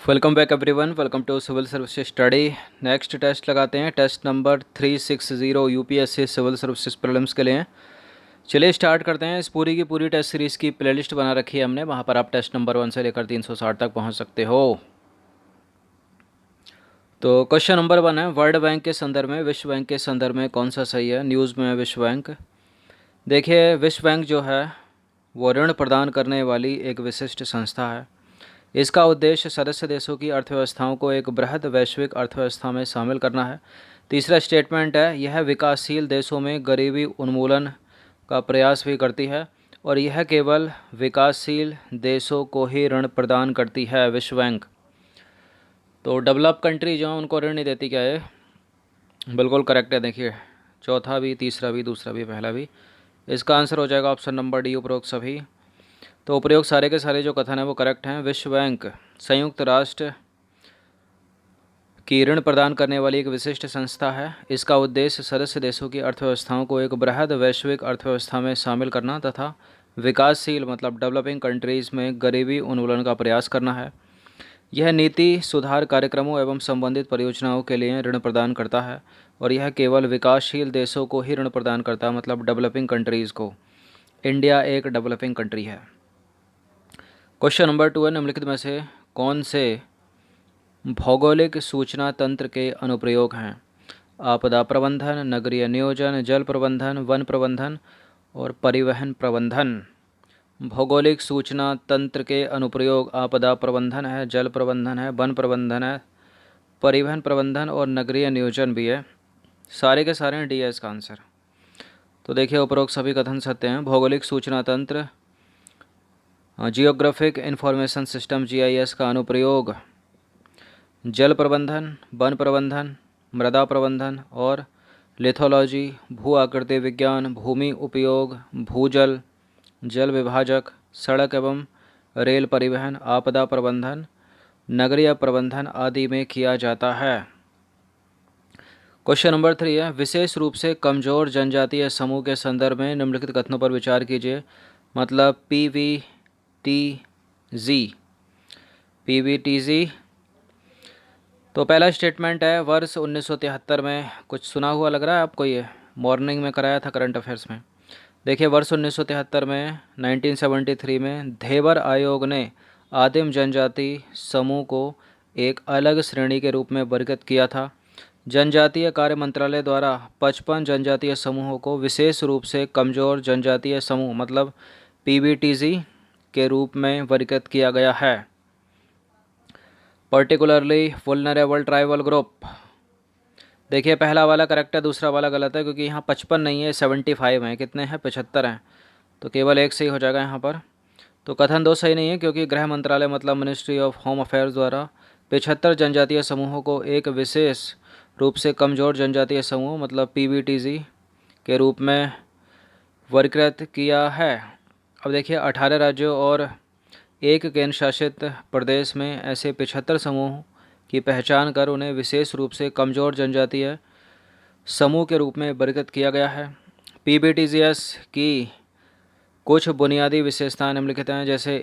Welcome back everyone, welcome to civil service study. Next test लगाते हैं, test number 360 UPSC civil services prelims के लिए। चलिए start करते हैं। इस पूरी की पूरी टेस्ट सीरीज़ की प्लेलिस्ट बना रखी है हमने, वहाँ पर आप टेस्ट नंबर 1 से लेकर 360 तक पहुँच सकते हो। तो क्वेश्चन नंबर 1 है, वर्ल्ड बैंक के संदर्भ में विश्व बैंक के संदर्भ में कौन सा सही है। न्यूज़ में है विश्व बैंक। देखिए, विश्व बैंक जो है वो ऋण प्रदान करने वाली एक विशिष्ट संस्था है। इसका उद्देश्य सदस्य देशों की अर्थव्यवस्थाओं को एक बृहद वैश्विक अर्थव्यवस्था में शामिल करना है। तीसरा स्टेटमेंट है, यह विकासशील देशों में गरीबी उन्मूलन का प्रयास भी करती है और यह केवल विकासशील देशों को ही ऋण प्रदान करती है विश्व बैंक। तो डेवलप कंट्री जो है उनको ऋण नहीं देती, क्या है? बिल्कुल करेक्ट है। देखिए, चौथा भी, तीसरा भी, दूसरा भी, पहला भी। इसका आंसर हो जाएगा ऑप्शन नंबर डी, उपरोक्त सभी। तो उपयोग सारे के सारे जो कथन है वो करेक्ट हैं। विश्व बैंक संयुक्त राष्ट्र की ऋण प्रदान करने वाली एक विशिष्ट संस्था है। इसका उद्देश्य सदस्य देशों की अर्थव्यवस्थाओं को एक बृहद वैश्विक अर्थव्यवस्था में शामिल करना तथा विकासशील मतलब डेवलपिंग कंट्रीज़ में गरीबी उन्मूलन का प्रयास करना है। यह नीति सुधार कार्यक्रमों एवं संबंधित परियोजनाओं के लिए ऋण प्रदान करता है और यह केवल विकासशील देशों को ही ऋण प्रदान करता है, मतलब डेवलपिंग कंट्रीज़ को। इंडिया एक डेवलपिंग कंट्री है। क्वेश्चन नंबर 2 है, निम्नलिखित में से कौन से भौगोलिक सूचना तंत्र के अनुप्रयोग हैं। आपदा प्रबंधन, नगरीय नियोजन, जल प्रबंधन, वन प्रबंधन और परिवहन प्रबंधन। भौगोलिक सूचना तंत्र के अनुप्रयोग आपदा प्रबंधन है, जल प्रबंधन है, वन प्रबंधन है, परिवहन प्रबंधन और नगरीय नियोजन भी है। सारे के सारे डी है इसका आंसर। तो देखिए, उपरोक्त सभी कथन सत्य हैं। भौगोलिक सूचना तंत्र जियोग्राफिक इंफॉर्मेशन सिस्टम जीआईएस का अनुप्रयोग जल प्रबंधन, वन प्रबंधन, मृदा प्रबंधन और लिथोलॉजी, भू आकृति विज्ञान, भूमि उपयोग, भूजल, जल विभाजक, सड़क एवं रेल परिवहन, आपदा प्रबंधन, नगरीय प्रबंधन आदि में किया जाता है। क्वेश्चन नंबर 3 है, विशेष रूप से कमजोर जनजातीय समूह के संदर्भ में निम्नलिखित कथनों पर विचार कीजिए। मतलब पीवीटीजी। तो पहला स्टेटमेंट है, वर्ष 1973 में, कुछ सुना हुआ लग रहा है आपको, ये मॉर्निंग में कराया था करंट अफेयर्स में। देखिए, वर्ष 1973 में 1973 में धेवर आयोग ने आदिम जनजाति समूह को एक अलग श्रेणी के रूप में वर्गीकृत किया था। जनजातीय कार्य मंत्रालय द्वारा 55 जनजातीय समूहों को विशेष रूप से कमजोर जनजातीय समूह मतलब पीबीटीजी के रूप में वर्गीकृत किया गया है। Particularly vulnerable tribal group. देखिए, पहला वाला करेक्ट है, दूसरा वाला गलत है, क्योंकि यहाँ 55 नहीं है, 75 हैं। कितने हैं? 75 हैं। तो केवल एक सही हो जाएगा यहाँ पर। तो कथन 2 सही नहीं है, क्योंकि गृह मंत्रालय मतलब मिनिस्ट्री ऑफ होम अफेयर्स द्वारा 75 जनजातीय समूहों को एक विशेष रूप से कमजोर जनजातीय समूह मतलब पीबीटीजी के रूप में वर्गीकृत किया है। अब देखिए, 18 राज्यों और एक केंद्र शासित प्रदेश में ऐसे 75 समूह की पहचान कर उन्हें विशेष रूप से कमजोर जनजातीय समूह के रूप में वर्गीकृत किया गया है। पीबीटीजीएस की कुछ बुनियादी विशेषताएं निम्नलिखित हैं, जैसे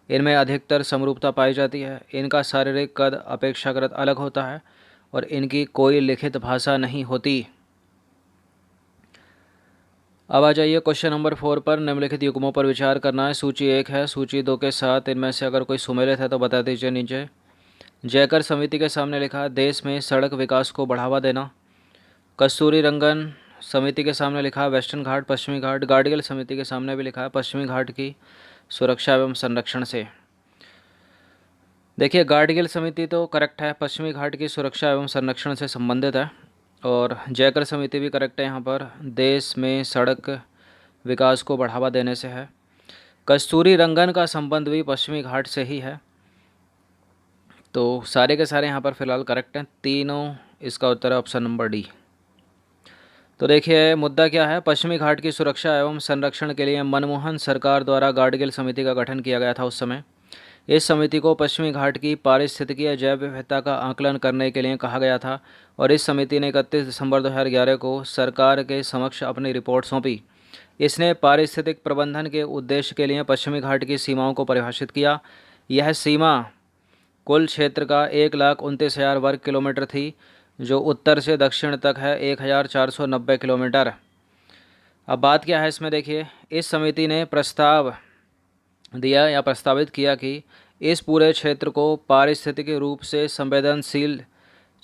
इनमें अधिकतर समरूपता पाई जाती है, इनका शारीरिक कद अपेक्षाकृत अलग होता है और इनकी कोई लिखित भाषा नहीं होती। अब आ जाइए क्वेश्चन नंबर 4 पर। निम्नलिखित युग्मों पर विचार करना है। सूची 1 है, सूची 2 के साथ इनमें से अगर कोई सुमेलित है तो बता दीजिए नीचे। जयकर समिति के सामने लिखा, देश में सड़क विकास को बढ़ावा देना। कस्तूरी रंगन समिति के सामने लिखा, वेस्टर्न घाट, पश्चिमी घाट। गार्डियल समिति के सामने भी लिखा है, पश्चिमी घाट की सुरक्षा एवं संरक्षण से। देखिए, गार्डियल समिति तो करेक्ट है, पश्चिमी घाट की सुरक्षा एवं संरक्षण से संबंधित है। और जयकर समिति भी करेक्ट है, यहाँ पर देश में सड़क विकास को बढ़ावा देने से है। कस्तूरी रंगन का संबंध भी पश्चिमी घाट से ही है। तो सारे के सारे यहाँ पर फिलहाल करेक्ट हैं तीनों। इसका उत्तर है ऑप्शन नंबर डी। तो देखिए, मुद्दा क्या है। पश्चिमी घाट की सुरक्षा एवं संरक्षण के लिए मनमोहन सरकार द्वारा गार्डगिल समिति का गठन किया गया था उस समय। इस समिति को पश्चिमी घाट की पारिस्थितिकीय जैव विविधता का आकलन करने के लिए कहा गया था और इस समिति ने 31 दिसंबर 2011 को सरकार के समक्ष अपनी रिपोर्ट सौंपी। इसने पारिस्थितिक प्रबंधन के उद्देश्य के लिए पश्चिमी घाट की सीमाओं को परिभाषित किया। यह सीमा कुल क्षेत्र का 1,29,000 वर्ग किलोमीटर थी, जो उत्तर से दक्षिण तक है 1,490 किलोमीटर। अब बात क्या है इसमें देखिए, इस समिति ने प्रस्ताव दिया या प्रस्तावित किया कि इस पूरे क्षेत्र को पारिस्थितिक रूप से संवेदनशील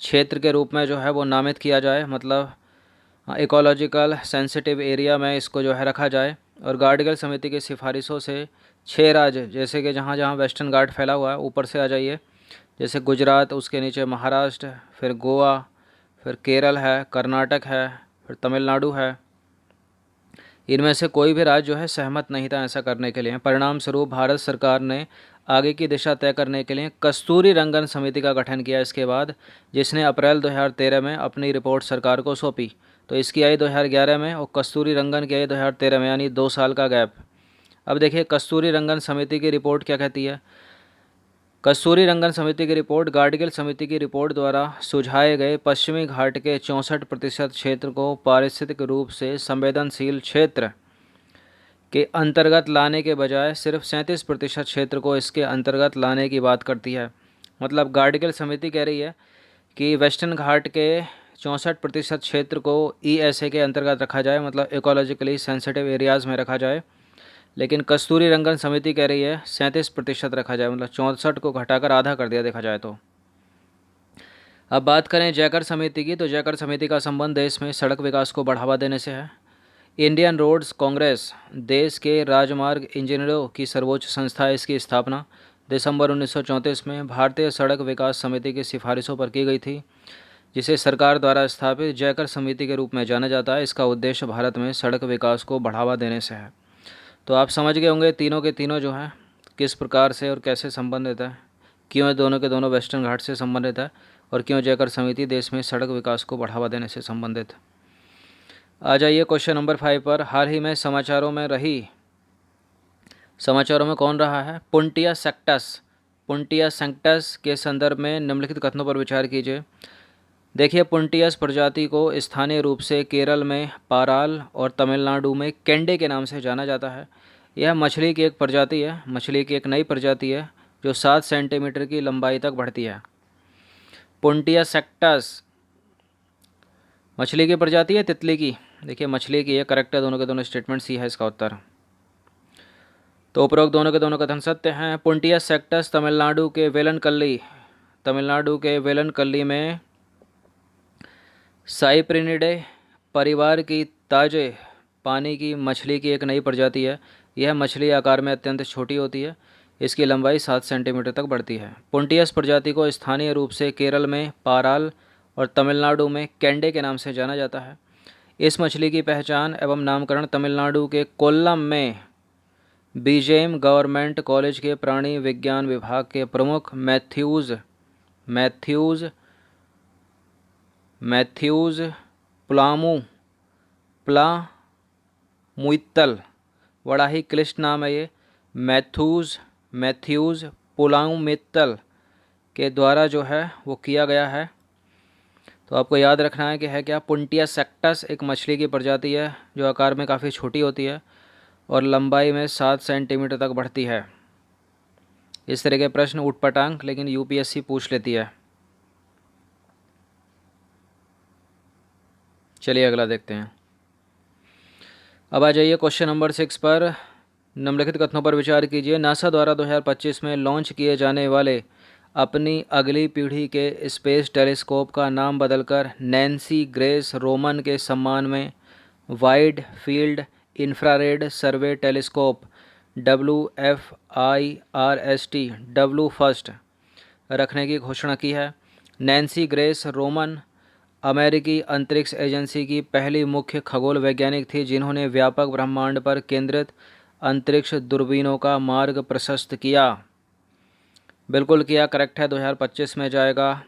क्षेत्र के रूप में जो है वो नामित किया जाए, मतलब इकोलॉजिकल सेंसिटिव एरिया में इसको जो है रखा जाए। और गार्डगिल समिति की सिफारिशों से 6 राज्य, जैसे कि जहाँ जहाँ वेस्टर्न घाट फैला हुआ है, ऊपर से आ जाइए, जैसे गुजरात, उसके नीचे महाराष्ट्र, फिर गोवा, फिर केरल है, कर्नाटक है, फिर तमिलनाडु है, इनमें से कोई भी राज्य जो है सहमत नहीं था ऐसा करने के लिए। परिणाम स्वरूप भारत सरकार ने आगे की दिशा तय करने के लिए कस्तूरी रंगन समिति का गठन किया इसके बाद, जिसने अप्रैल 2013 में अपनी रिपोर्ट सरकार को सौंपी। तो इसकी आई 2011 में और कस्तूरी रंगन की आई 2013 में, यानी 2 साल का गैप। अब देखिए कस्तूरी रंगन समिति की रिपोर्ट क्या कहती है। कस्तूरी रंगन समिति की रिपोर्ट गाडगिल समिति की रिपोर्ट द्वारा सुझाए गए पश्चिमी घाट के 64% क्षेत्र को पारिस्थितिक रूप से संवेदनशील क्षेत्र के अंतर्गत लाने के बजाय सिर्फ 37% क्षेत्र को इसके अंतर्गत लाने की बात करती है। मतलब गाडगिल समिति कह रही है कि वेस्टर्न घाट के 64% क्षेत्र को ESA के अंतर्गत रखा जाए, मतलब इकोलॉजिकली सेंसिटिव एरियाज़ में रखा जाए। लेकिन कस्तूरी रंगन समिति कह रही है 37% रखा जाए, मतलब 64 को घटाकर आधा कर दिया देखा जाए तो। अब बात करें जयकर समिति की, तो जयकर समिति का संबंध देश में सड़क विकास को बढ़ावा देने से है। इंडियन रोड्स कांग्रेस देश के राजमार्ग इंजीनियरों की सर्वोच्च संस्था है। इसकी स्थापना दिसंबर 1934 में भारतीय सड़क विकास समिति की सिफारिशों पर की गई थी, जिसे सरकार द्वारा स्थापित जयकर समिति के रूप में जाना जाता है। इसका उद्देश्य भारत में सड़क विकास को बढ़ावा देने से है। तो आप समझ गए होंगे तीनों के तीनों जो हैं किस प्रकार से और कैसे संबंधित है, क्यों दोनों के दोनों वेस्टर्न घाट से संबंधित है, और क्यों जयकर समिति देश में सड़क विकास को बढ़ावा देने से संबंधित। आ जाइए क्वेश्चन नंबर 5 पर। हाल ही में समाचारों में कौन रहा है? पुंटिया सेक्टस। पुंटिया सेक्टस के संदर्भ में निम्नलिखित कथनों पर विचार कीजिए। देखिए, पुंटियस प्रजाति को स्थानीय रूप से केरल में पाराल और तमिलनाडु में केंडे के नाम से जाना जाता है। यह मछली की एक प्रजाति है, मछली की एक नई प्रजाति है जो 7 सेंटीमीटर की लंबाई तक बढ़ती है। पुंटिया सेक्टस मछली की प्रजाति है, तितली की? देखिए मछली की है, करेक्ट है, दोनों के दोनों स्टेटमेंट सी है इसका उत्तर। तो उपरोक्त दोनों के दोनों कथन सत्य हैं। पुंटिया सेक्टस तमिलनाडु के वेलनकल्ली में साइप्रिनिडे परिवार की ताजे पानी की मछली की एक नई प्रजाति है। यह मछली आकार में अत्यंत छोटी होती है, इसकी लंबाई 7 सेंटीमीटर तक बढ़ती है। पुंटियस प्रजाति को स्थानीय रूप से केरल में पाराल और तमिलनाडु में केंडे के नाम से जाना जाता है। इस मछली की पहचान एवं नामकरण तमिलनाडु के कोल्लम में बीजेएम गवर्नमेंट कॉलेज के प्राणी विज्ञान विभाग के प्रमुख मैथ्यूज प्लामुइत्तल, बड़ा ही क्लिष्ट नाम है ये, मैथ्यूज प्लामुइत्तल के द्वारा जो है वो किया गया है। तो आपको याद रखना है कि है क्या? पुंटिया सेक्टस एक मछली की प्रजाति है जो आकार में काफ़ी छोटी होती है और लंबाई में 7 सेंटीमीटर तक बढ़ती है। इस तरह के प्रश्न उठपटांग लेकिन यूपीएससी पूछ लेती है। चलिए अगला देखते हैं। अब आ जाइए क्वेश्चन नंबर 6 पर। निम्नलिखित कथनों पर विचार कीजिए। नासा द्वारा 2025 में लॉन्च किए जाने वाले अपनी अगली पीढ़ी के स्पेस टेलीस्कोप का नाम बदलकर नैन्सी ग्रेस रोमन के सम्मान में वाइड फील्ड इंफ्रारेड सर्वे टेलीस्कोप WFIRST रखने की घोषणा की है। नैन्सी ग्रेस रोमन अमेरिकी अंतरिक्ष एजेंसी की पहली मुख्य खगोल वैज्ञानिक थी जिन्होंने व्यापक ब्रह्मांड पर केंद्रित अंतरिक्ष दूरबीनों का मार्ग प्रशस्त किया। बिल्कुल किया, करेक्ट है। 2025 में जाएगा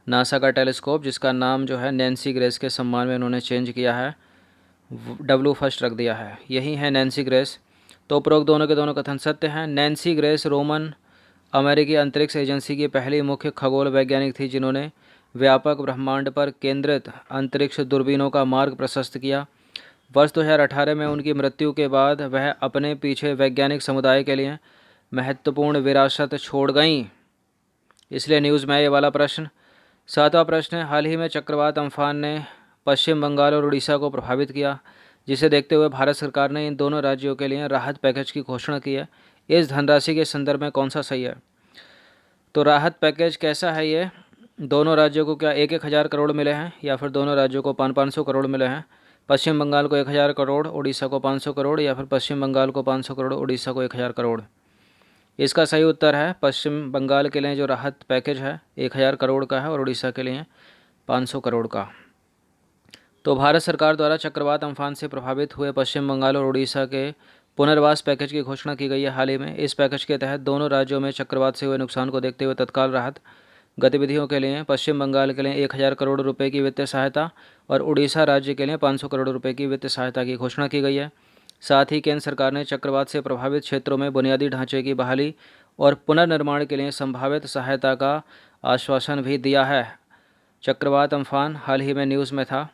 नासा का टेलीस्कोप, जिसका नाम जो है नैन्सी ग्रेस के सम्मान में उन्होंने चेंज किया है, W रख दिया है। यही है नैन्सी ग्रेस। तो उपरोक्त दोनों के दोनों कथन सत्य हैं। नैन्सी ग्रेस रोमन अमेरिकी अंतरिक्ष एजेंसी की पहली मुख्य खगोल वैज्ञानिक थी जिन्होंने व्यापक ब्रह्मांड पर केंद्रित अंतरिक्ष दूरबीनों का मार्ग प्रशस्त किया। वर्ष 2018 में उनकी मृत्यु के बाद वह अपने पीछे वैज्ञानिक समुदाय के लिए महत्वपूर्ण विरासत छोड़ गईं। इसलिए न्यूज़ में है ये वाला प्रश्न। 7वां प्रश्न है, हाल ही में चक्रवात अम्फान ने पश्चिम बंगाल और उड़ीसा को प्रभावित किया, जिसे देखते हुए भारत सरकार ने इन दोनों राज्यों के लिए राहत पैकेज की घोषणा की है। इस धनराशि के संदर्भ में कौन सा सही है? तो राहत पैकेज कैसा है ये? दोनों राज्यों को क्या 1,000 करोड़ मिले हैं, या फिर दोनों राज्यों को 500 करोड़ मिले हैं? पश्चिम बंगाल को 1,000 करोड़, उड़ीसा को 500 करोड़, या फिर पश्चिम बंगाल को 500 करोड़, उड़ीसा को 1,000 करोड़? इसका सही उत्तर है पश्चिम बंगाल के लिए जो राहत पैकेज है 1,000 करोड़ का है, और उड़ीसा के लिए 500 करोड़ का। तो भारत सरकार द्वारा चक्रवात अम्फान से प्रभावित हुए पश्चिम बंगाल और उड़ीसा के पुनर्वास पैकेज की घोषणा की गई है हाल ही में। इस पैकेज के तहत दोनों राज्यों में चक्रवात से हुए नुकसान को देखते हुए तत्काल राहत गतिविधियों के लिए पश्चिम बंगाल के लिए 1,000 करोड़ रुपए की वित्तीय सहायता और उड़ीसा राज्य के लिए 500 करोड़ रुपए की वित्तीय सहायता की घोषणा की गई है। साथ ही केंद्र सरकार ने चक्रवात से प्रभावित क्षेत्रों में बुनियादी ढांचे की बहाली और पुनर्निर्माण के लिए संभावित सहायता का आश्वासन भी दिया है। चक्रवात अम्फान हाल ही में न्यूज़ में था,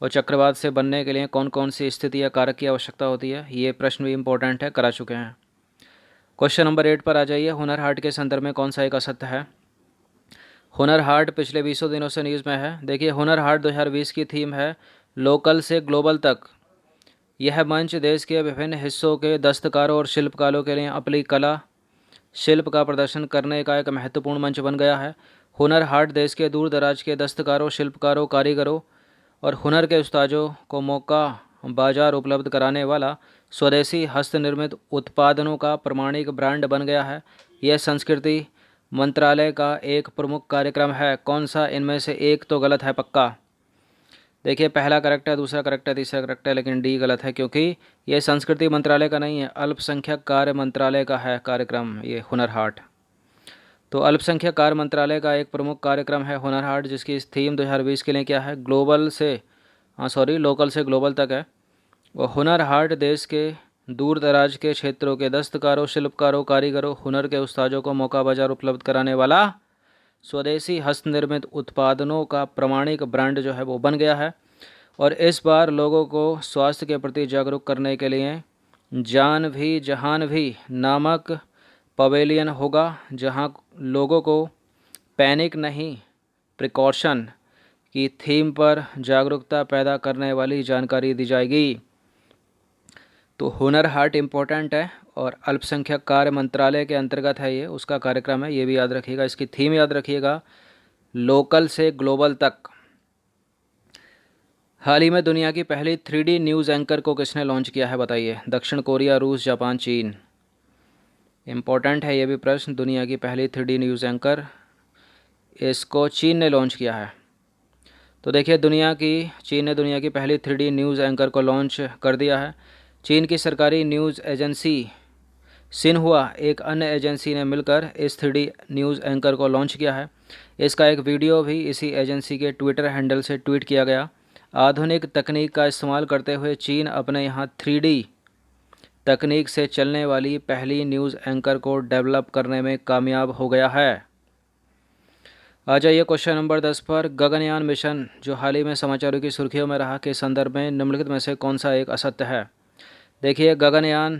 और चक्रवात से बनने के लिए कौन कौन सी स्थिति या कारक की आवश्यकता होती है, ये प्रश्न भी इम्पोर्टेंट है, करा चुके हैं। क्वेश्चन नंबर 8 पर आ जाइए। हुनर हाट के संदर्भ में कौन सा एक असत्य है? हुनर हाट पिछले 20 दिनों से न्यूज़ में है। देखिए, हुनर हाट 2020 की थीम है लोकल से ग्लोबल तक। यह मंच देश के विभिन्न हिस्सों के दस्तकारों और शिल्पकारों के लिए अपनी कला शिल्प का प्रदर्शन करने का एक महत्वपूर्ण मंच बन गया है। हुनर हाट देश के दूर दराज के दस्तकारों, शिल्पकारों, कारीगरों और हुनर के उस्तादों को मौका बाजार उपलब्ध कराने वाला स्वदेशी हस्तनिर्मित उत्पादनों का प्रमाणिक ब्रांड बन गया है। यह संस्कृति मंत्रालय का एक प्रमुख कार्यक्रम है। कौन सा इनमें से एक तो गलत है पक्का? देखिए, पहला करेक्ट है, दूसरा करेक्ट है, तीसरा करेक्ट है, लेकिन डी गलत है, क्योंकि ये संस्कृति मंत्रालय का नहीं है, अल्पसंख्यक कार्य मंत्रालय का है कार्यक्रम ये हुनर हाट। तो अल्पसंख्यक कार्य मंत्रालय का एक प्रमुख कार्यक्रम है हुनर हाट, जिसकी थीम 2020 के लिए क्या है? लोकल से ग्लोबल तक है। और हुनर हाट देश के दूर दराज के क्षेत्रों के दस्तकारों, शिल्पकारों, कारीगरों, हुनर के उस्तादों को मौका बाजार उपलब्ध कराने वाला स्वदेशी हस्तनिर्मित उत्पादनों का प्रमाणिक ब्रांड जो है वो बन गया है। और इस बार लोगों को स्वास्थ्य के प्रति जागरूक करने के लिए जान भी जहान भी नामक पवेलियन होगा, जहां लोगों को पैनिक नहीं, प्रिकॉशन की थीम पर जागरूकता पैदा करने वाली जानकारी दी जाएगी। तो हुनर हाट इम्पोर्टेंट है और अल्पसंख्यक कार्य मंत्रालय के अंतर्गत है, ये उसका कार्यक्रम है, ये भी याद रखिएगा। इसकी थीम याद रखिएगा, लोकल से ग्लोबल तक। हाल ही में दुनिया की पहली 3D न्यूज़ एंकर को किसने लॉन्च किया है बताइए? दक्षिण कोरिया, रूस, जापान, चीन। इम्पोर्टेंट है ये भी प्रश्न। दुनिया की पहली 3D न्यूज़ एंकर, इसको चीन ने लॉन्च किया है। तो देखिए, चीन ने दुनिया की पहली 3D न्यूज़ एंकर को लॉन्च कर दिया है। चीन की सरकारी न्यूज़ एजेंसी सिन्हुआ एक अन्य एजेंसी ने मिलकर इस 3D न्यूज़ एंकर को लॉन्च किया है। इसका एक वीडियो भी इसी एजेंसी के ट्विटर हैंडल से ट्वीट किया गया। आधुनिक तकनीक का इस्तेमाल करते हुए चीन अपने यहाँ 3D तकनीक से चलने वाली पहली न्यूज़ एंकर को डेवलप करने में कामयाब हो गया है। आ जाइए क्वेश्चन नंबर 10 पर। गगनयान मिशन जो हाल ही में समाचारों की सुर्खियों में रहा, के संदर्भ में निम्नलिखित में से कौन सा एक असत्य है? देखिए, गगनयान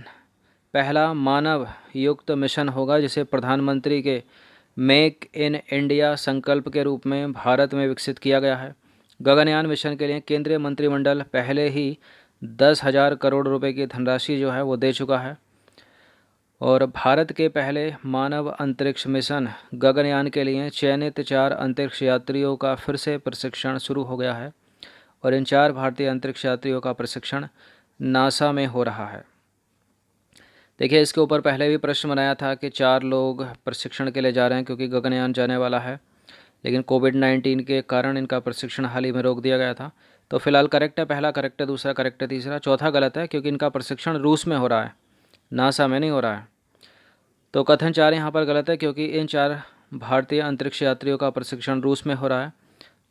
पहला मानव युक्त मिशन होगा जिसे प्रधानमंत्री के मेक इन इंडिया संकल्प के रूप में भारत में विकसित किया गया है। गगनयान मिशन के लिए केंद्रीय मंत्रिमंडल पहले ही 10,000 करोड़ रुपए की धनराशि जो है वो दे चुका है। और भारत के पहले मानव अंतरिक्ष मिशन गगनयान के लिए चयनित 4 अंतरिक्ष यात्रियों का फिर से प्रशिक्षण शुरू हो गया है, और इन 4 भारतीय अंतरिक्ष यात्रियों का प्रशिक्षण नासा में हो रहा है। देखिए, इसके ऊपर पहले भी प्रश्न बनाया था कि 4 लोग प्रशिक्षण के लिए जा रहे हैं क्योंकि गगनयान जाने वाला है, लेकिन कोविड-19 के कारण इनका प्रशिक्षण हाल ही में रोक दिया गया था। तो फिलहाल करेक्ट है, पहला करेक्ट है, दूसरा करेक्ट है, तीसरा, चौथा गलत है क्योंकि इनका प्रशिक्षण रूस में हो रहा है, नासा में नहीं हो रहा है। तो कथन 4 यहाँ पर गलत है क्योंकि इन 4 भारतीय अंतरिक्ष यात्रियों का प्रशिक्षण रूस में हो रहा है।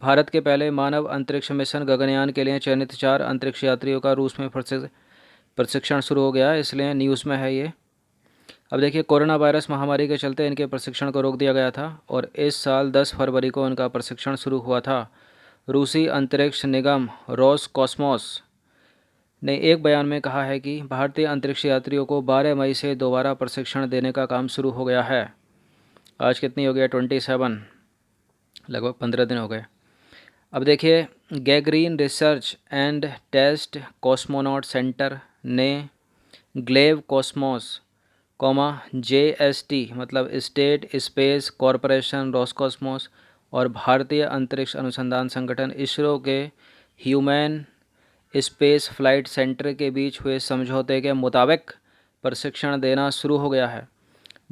भारत के पहले मानव अंतरिक्ष मिशन गगनयान के लिए चयनित 4 अंतरिक्ष यात्रियों का रूस में प्रशिक्षण शुरू हो गया है, इसलिए न्यूज़ में है ये। अब देखिए, कोरोना वायरस महामारी के चलते इनके प्रशिक्षण को रोक दिया गया था और इस साल 10 फरवरी को इनका प्रशिक्षण शुरू हुआ था। रूसी अंतरिक्ष निगम रोसकॉस्मोस ने एक बयान में कहा है कि भारतीय अंतरिक्ष यात्रियों को 12 मई से दोबारा प्रशिक्षण देने का काम शुरू हो गया है। आज कितनी हो गई? 27, लगभग 15 दिन हो गए। अब देखिए, Gagarin research and test cosmonaut centre ने ग्लेव कॉस्मोस JST मतलब स्टेट स्पेस कॉरपोरेशन रोसकॉस्मोस और भारतीय अंतरिक्ष अनुसंधान संगठन इसरो के ह्यूमन स्पेस फ्लाइट सेंटर के बीच हुए समझौते के मुताबिक प्रशिक्षण देना शुरू हो गया है।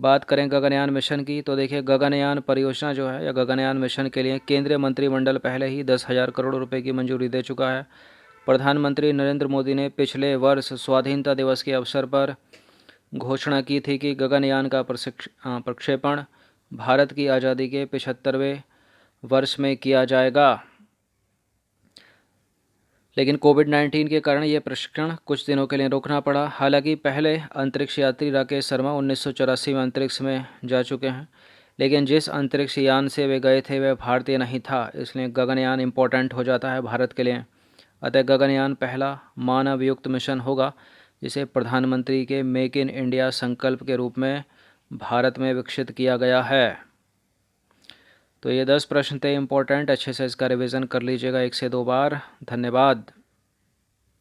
बात करें गगनयान मिशन की, तो देखिए गगनयान परियोजना जो है या गगनयान मिशन के लिए केंद्रीय मंत्रिमंडल पहले ही 10,000 करोड़ रुपए की मंजूरी दे चुका है। प्रधानमंत्री नरेंद्र मोदी ने पिछले वर्ष स्वाधीनता दिवस के अवसर पर घोषणा की थी कि गगनयान का प्रक्षेपण भारत की आज़ादी के 75वें वर्ष में किया जाएगा। लेकिन कोविड-19 के कारण ये प्रशिक्षण कुछ दिनों के लिए रोकना पड़ा। हालांकि पहले अंतरिक्ष यात्री राकेश शर्मा 1984 में अंतरिक्ष में जा चुके हैं, लेकिन जिस अंतरिक्ष यान से वे गए थे वह भारतीय नहीं था, इसलिए गगनयान इम्पोर्टेंट हो जाता है भारत के लिए। अतः गगनयान पहला मानवयुक्त मिशन होगा जिसे प्रधानमंत्री के मेक इन इंडिया संकल्प के रूप में भारत में विकसित किया गया है। तो ये 10 प्रश्न थे इम्पोर्टेंट, अच्छे से इसका रिवीजन कर लीजिएगा 1 से 2 बार। धन्यवाद।